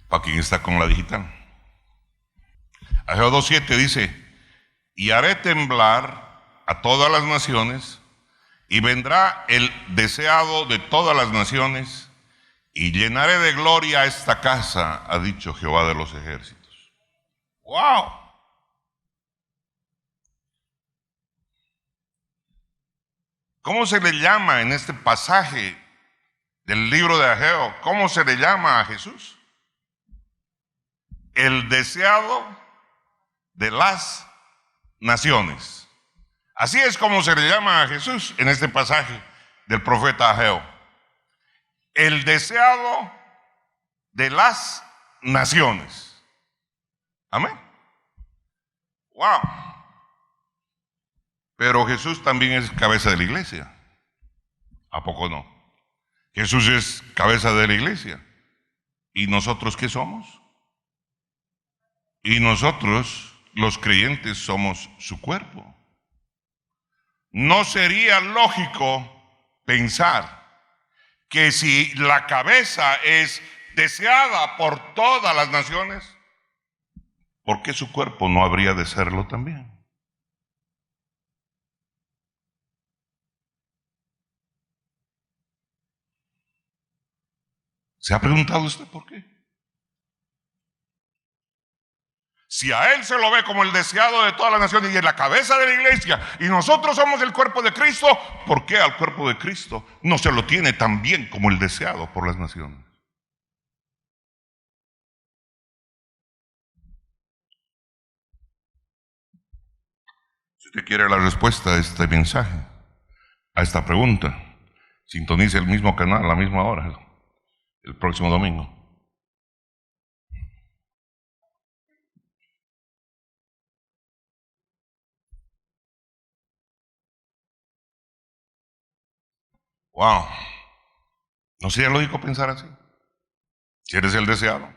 para quien está con la digital. Ageo 2:7 dice: y haré temblar a todas las naciones, y vendrá el deseado de todas las naciones, y llenaré de gloria esta casa, ha dicho Jehová de los ejércitos. ¡Wow! ¿Cómo se le llama en este pasaje del libro de Ageo? ¿Cómo se le llama a Jesús? El deseado de las naciones. Así es como se le llama a Jesús en este pasaje del profeta Ageo. El deseado de las naciones. Amén. Wow. Pero Jesús también es cabeza de la iglesia. ¿A poco no? Jesús es cabeza de la iglesia. ¿Y nosotros qué somos? Y nosotros, los creyentes, somos su cuerpo. No sería lógico pensar que si la cabeza es deseada por todas las naciones, ¿por qué su cuerpo no habría de serlo también? ¿Se ha preguntado usted por qué? Si a él se lo ve como el deseado de todas las naciones y es la cabeza de la iglesia, y nosotros somos el cuerpo de Cristo, ¿por qué al cuerpo de Cristo no se lo tiene tan bien como el deseado por las naciones? Si usted quiere la respuesta a este mensaje, a esta pregunta, sintonice el mismo canal a la misma hora, el próximo domingo. Wow. ¿No sería lógico pensar así? Si eres el deseado.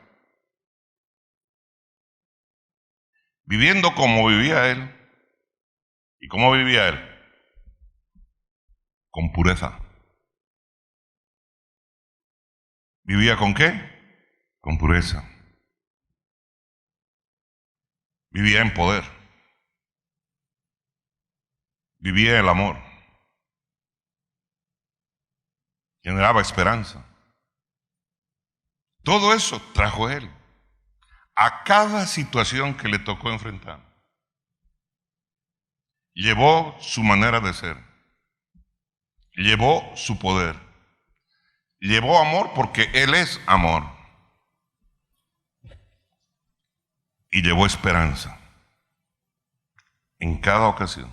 viviendo como vivía él. ¿Y cómo vivía él? Con pureza. ¿Vivía con qué? Con pureza. Vivía en poder. Vivía el amor. Generaba esperanza. Todo eso trajo él a cada situación que le tocó enfrentar. Llevó su manera de ser. Llevó su poder. Llevó amor porque él es amor. Y llevó esperanza. En cada ocasión.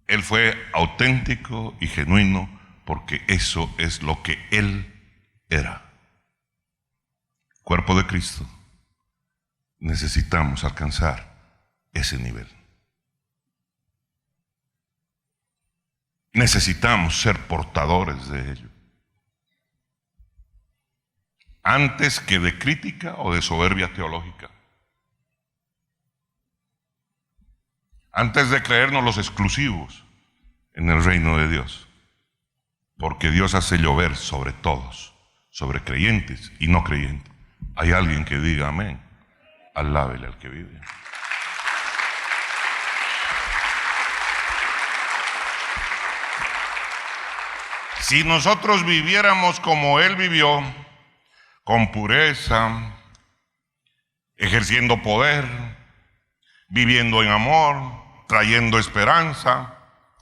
Él fue auténtico y genuino porque eso es lo que él era. Cuerpo de Cristo. Necesitamos alcanzar ese nivel. Necesitamos ser portadores de ello. Antes que de crítica o de soberbia teológica. Antes de creernos los exclusivos en el reino de Dios. Porque Dios hace llover sobre todos, sobre creyentes y no creyentes. Hay alguien que diga amén. Alábele al que vive. Si nosotros viviéramos como Él vivió, con pureza, ejerciendo poder, viviendo en amor, trayendo esperanza,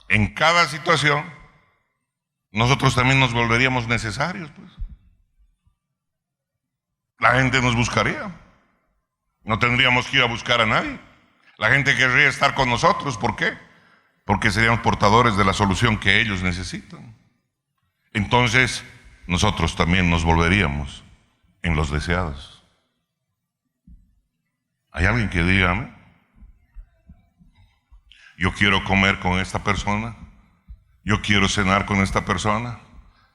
en cada situación, nosotros también nos volveríamos necesarios, pues. La gente nos buscaría. No tendríamos que ir a buscar a nadie. La gente querría estar con nosotros. ¿Por qué? Porque seríamos portadores de la solución que ellos necesitan. Entonces, nosotros también nos volveríamos en los deseados. ¿Hay alguien que diga amén? Yo quiero comer con esta persona. Yo quiero cenar con esta persona.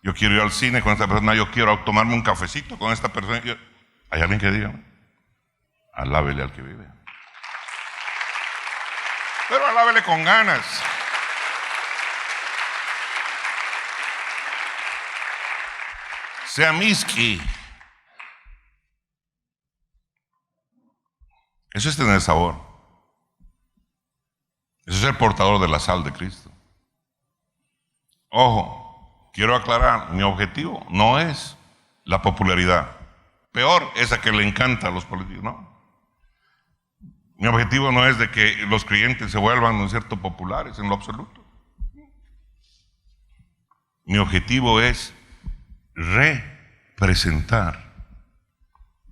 Yo quiero ir al cine con esta persona. Yo quiero tomarme un cafecito con esta persona. ¿Hay alguien que diga amén? Alábele al que vive. Pero alábele con ganas. Sea miski. Eso es tener sabor. Eso es ser portador de la sal de Cristo. Ojo, quiero aclarar, mi objetivo no es la popularidad. Peor esa que le encanta a los políticos, no. Mi objetivo no es de que los creyentes se vuelvan, ¿no es cierto?, populares en lo absoluto. Mi objetivo es representar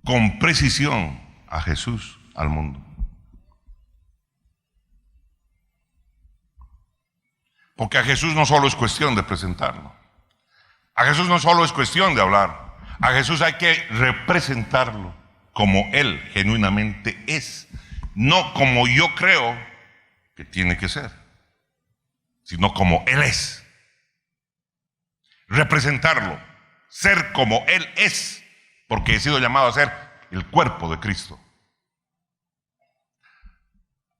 con precisión a Jesús al mundo. Porque a Jesús no solo es cuestión de presentarlo. A Jesús no solo es cuestión de hablar. A Jesús hay que representarlo como Él genuinamente es. No como yo creo que tiene que ser, sino como Él es. Representarlo, ser como Él es, porque he sido llamado a ser el cuerpo de Cristo.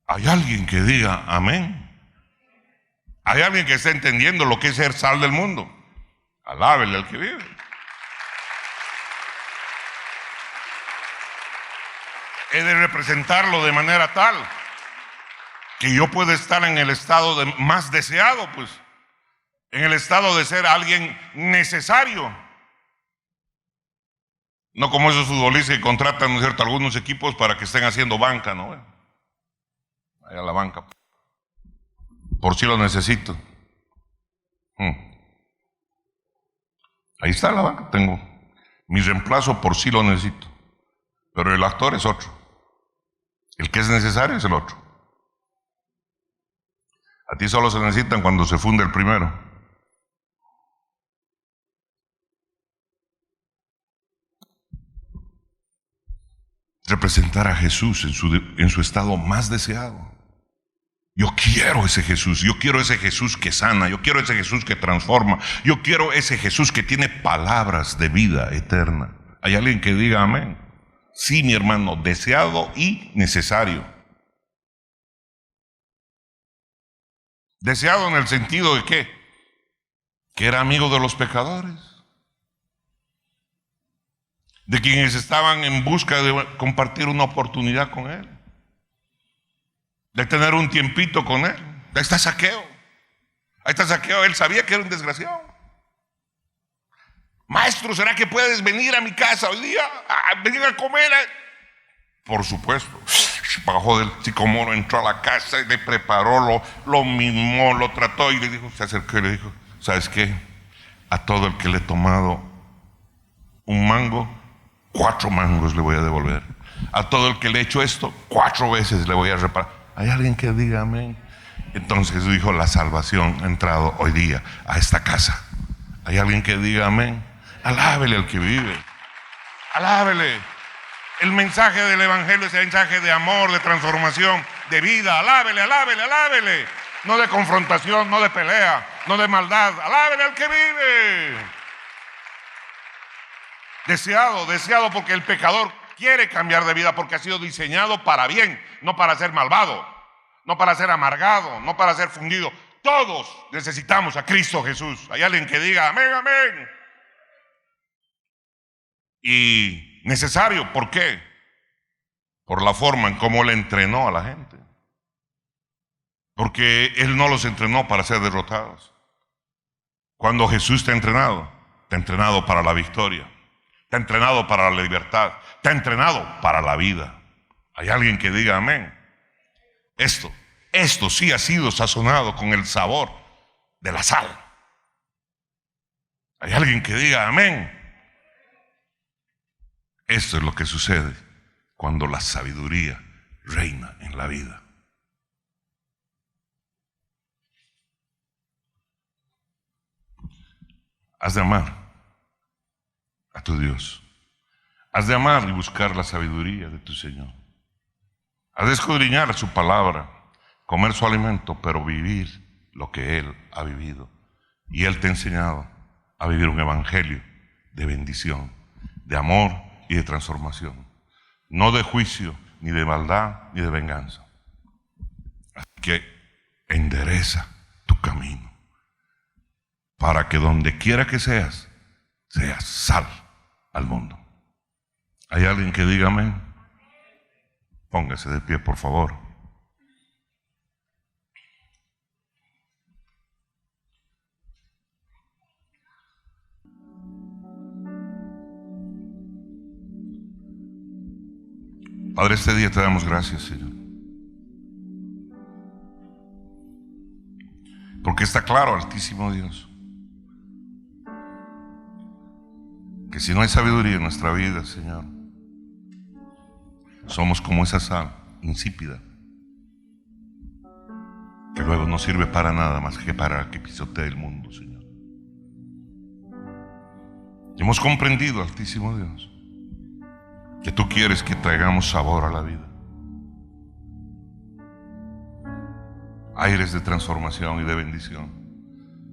¿Hay alguien que diga amén? ¿Hay alguien que esté entendiendo lo que es ser sal del mundo? Alábele al que vive. He de representarlo de manera tal que yo pueda estar en el estado más deseado, pues, en el estado de ser alguien necesario. No como esos futbolistas que contratan, ¿no es cierto?, algunos equipos para que estén haciendo banca, ¿no? Ahí a la banca. Por si lo necesito. Ahí está la banca, tengo mi reemplazo por si lo necesito. Pero el actor es otro. El que es necesario es el otro. A ti solo se necesitan cuando se funde el primero. Representar a Jesús en su estado más deseado. Yo quiero ese Jesús, yo quiero ese Jesús que sana, yo quiero ese Jesús que transforma, yo quiero ese Jesús que tiene palabras de vida eterna. ¿Hay alguien que diga amén? Sí, mi hermano, deseado y necesario. Deseado en el sentido de ¿qué? Que era amigo de los pecadores, de quienes estaban en busca de compartir una oportunidad con él, de tener un tiempito con él. Ahí está Zaqueo. Ahí está Zaqueo. Él sabía que era un desgraciado. Maestro, ¿será que puedes venir a mi casa hoy día? Venir a comer. Por supuesto. Bajó del sicomoro, entró a la casa y le preparó, lo mimó, lo trató y le dijo, se acercó y le dijo, ¿sabes qué? A todo el que le he tomado un mango, 4 mangos le voy a devolver. A todo el que le he hecho esto, 4 veces le voy a reparar. ¿Hay alguien que diga amén? Entonces dijo, la salvación ha entrado hoy día a esta casa. ¿Hay alguien que diga amén? Alábele al que vive. Alábele. El mensaje del evangelio es el mensaje de amor, de transformación, de vida. Alábele, alábele, alábele. No de confrontación, no de pelea, no de maldad. Alábele al que vive. Deseado porque el pecador quiere cambiar de vida, porque ha sido diseñado para bien, no para ser malvado, no para ser amargado, no para ser fundido. Todos necesitamos a Cristo Jesús. Hay alguien que diga amén, amén. Y necesario, ¿por qué? Por la forma en cómo Él entrenó a la gente. Porque Él no los entrenó para ser derrotados. Cuando Jesús te ha entrenado para la victoria, te ha entrenado para la libertad, te ha entrenado para la vida. ¿Hay alguien que diga amén? Esto sí ha sido sazonado con el sabor de la sal. ¿Hay alguien que diga amén? Esto es lo que sucede cuando la sabiduría reina en la vida. Has de amar a tu Dios. Has de amar y buscar la sabiduría de tu Señor. Has de escudriñar su palabra, comer su alimento, pero vivir lo que Él ha vivido. Y Él te ha enseñado a vivir un evangelio de bendición, de amor y de transformación. No de juicio, ni de maldad, ni de venganza. Así que endereza tu camino, para que donde quiera que seas, seas sal al mundo. ¿Hay alguien que diga amén? Póngase de pie, por favor. Padre, este día te damos gracias, Señor. Porque está claro, Altísimo Dios, que si no hay sabiduría en nuestra vida, Señor, somos como esa sal insípida, que luego no sirve para nada más que para que pisotee el mundo, Señor. Y hemos comprendido, Altísimo Dios, que tú quieres que traigamos sabor a la vida, aires de transformación y de bendición,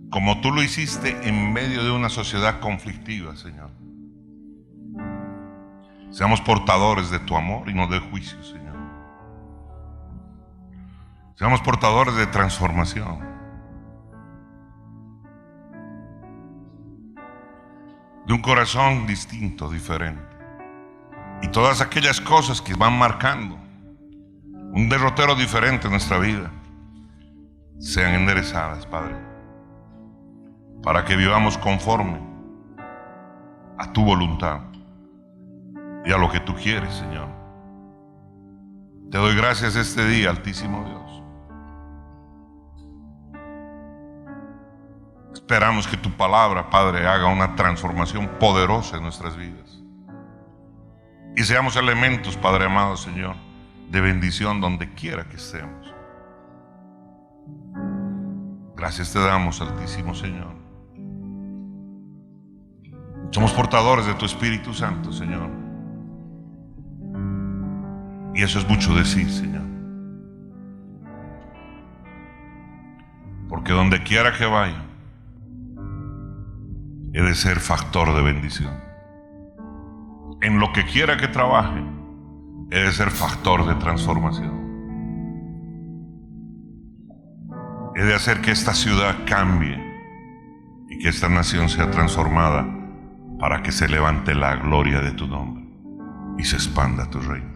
como tú lo hiciste en medio de una sociedad conflictiva, Señor. Seamos portadores de tu amor y no de juicio, Señor. Seamos portadores de transformación. De un corazón distinto, diferente. Y todas aquellas cosas que van marcando un derrotero diferente en nuestra vida sean enderezadas, Padre, para que vivamos conforme a tu voluntad y a lo que tú quieres, Señor. Te doy gracias este día, Altísimo Dios. Esperamos que tu palabra, Padre, haga una transformación poderosa en nuestras vidas. Y seamos elementos, Padre amado, Señor, de bendición donde quiera que estemos. Gracias te damos, Altísimo Señor. Somos portadores de tu Espíritu Santo, Señor. Y eso es mucho decir, Señor. Porque donde quiera que vaya, he de ser factor de bendición. En lo que quiera que trabaje, he de ser factor de transformación. He de hacer que esta ciudad cambie y que esta nación sea transformada para que se levante la gloria de tu nombre y se expanda tu reino.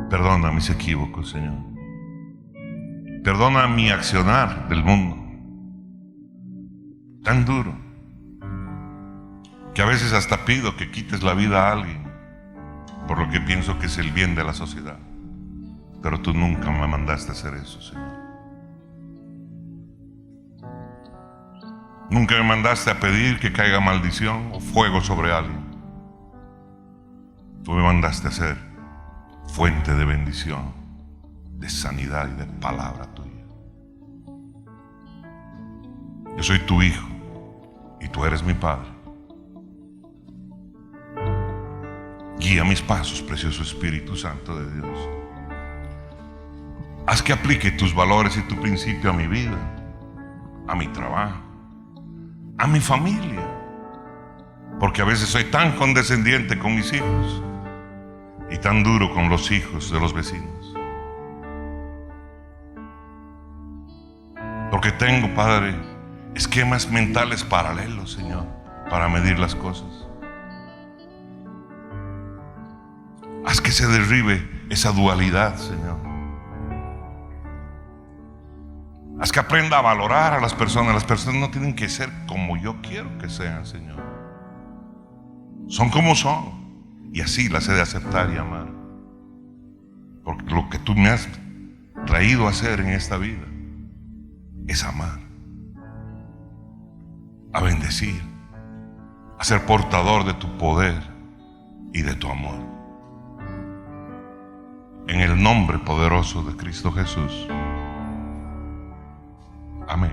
Perdona mis equívocos, Señor. Perdona mi accionar del mundo tan duro que a veces hasta pido que quites la vida a alguien por lo que pienso que es el bien de la sociedad. Pero tú nunca me mandaste a hacer eso, Señor. Nunca me mandaste a pedir que caiga maldición o fuego sobre alguien. Tú me mandaste a ser fuente de bendición, de sanidad y de palabra tuya. Yo soy tu hijo y tú eres mi padre. Guía mis pasos, precioso Espíritu Santo de Dios. Haz que aplique tus valores y tu principio a mi vida, a mi trabajo, a mi familia. Porque a veces soy tan condescendiente con mis hijos y tan duro con los hijos de los vecinos. Porque tengo, Padre, esquemas mentales paralelos, Señor, para medir las cosas. Haz que se derribe esa dualidad, Señor. Haz que aprenda a valorar a las personas. Las personas no tienen que ser como yo quiero que sean, Señor. Son como son. Y así las he de aceptar y amar. Porque lo que tú me has traído a hacer en esta vida es amar, a bendecir, a ser portador de tu poder y de tu amor. En el nombre poderoso de Cristo Jesús. Amén.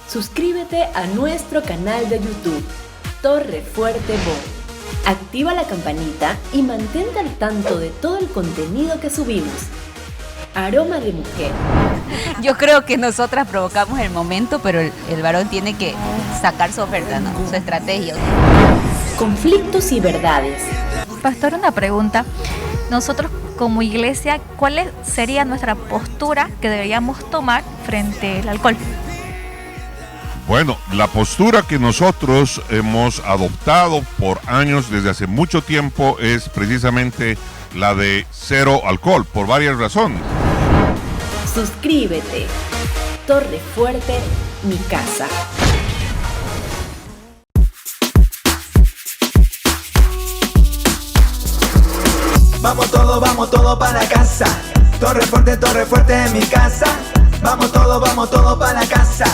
Suscríbete a nuestro canal de YouTube, Torre Fuerte Voz. Activa la campanita y mantente al tanto de todo el contenido que subimos. Aroma de mujer. Yo creo que nosotras provocamos el momento, pero el varón tiene que sacar su oferta, ¿no? Su estrategia. Conflictos y verdades. Pastor, una pregunta. Nosotros como iglesia, ¿cuál sería nuestra postura que deberíamos tomar frente al alcohol? Bueno, la postura que nosotros hemos adoptado por años, desde hace mucho tiempo, es precisamente la de cero alcohol, por varias razones. Suscríbete. Torre Fuerte, mi casa. Vamos todo para casa. Torre fuerte en mi casa. Vamos todo para casa.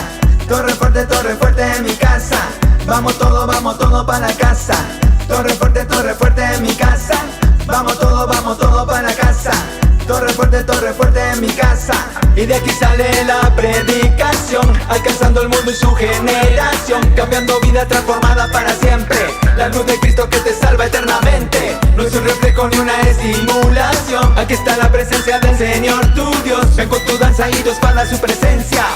Torre fuerte en mi casa. Vamos todo para casa. Torre fuerte en mi casa. Vamos todo para casa. Torre fuerte en mi casa. Y de aquí sale la predicación, alcanzando el mundo y su generación, cambiando vida transformada para siempre. La luz de Cristo que te salva eternamente. No es un reflejo ni una estimulación. Aquí está la presencia del Señor tu Dios. Ven con tu danza y tu espada a su presencia.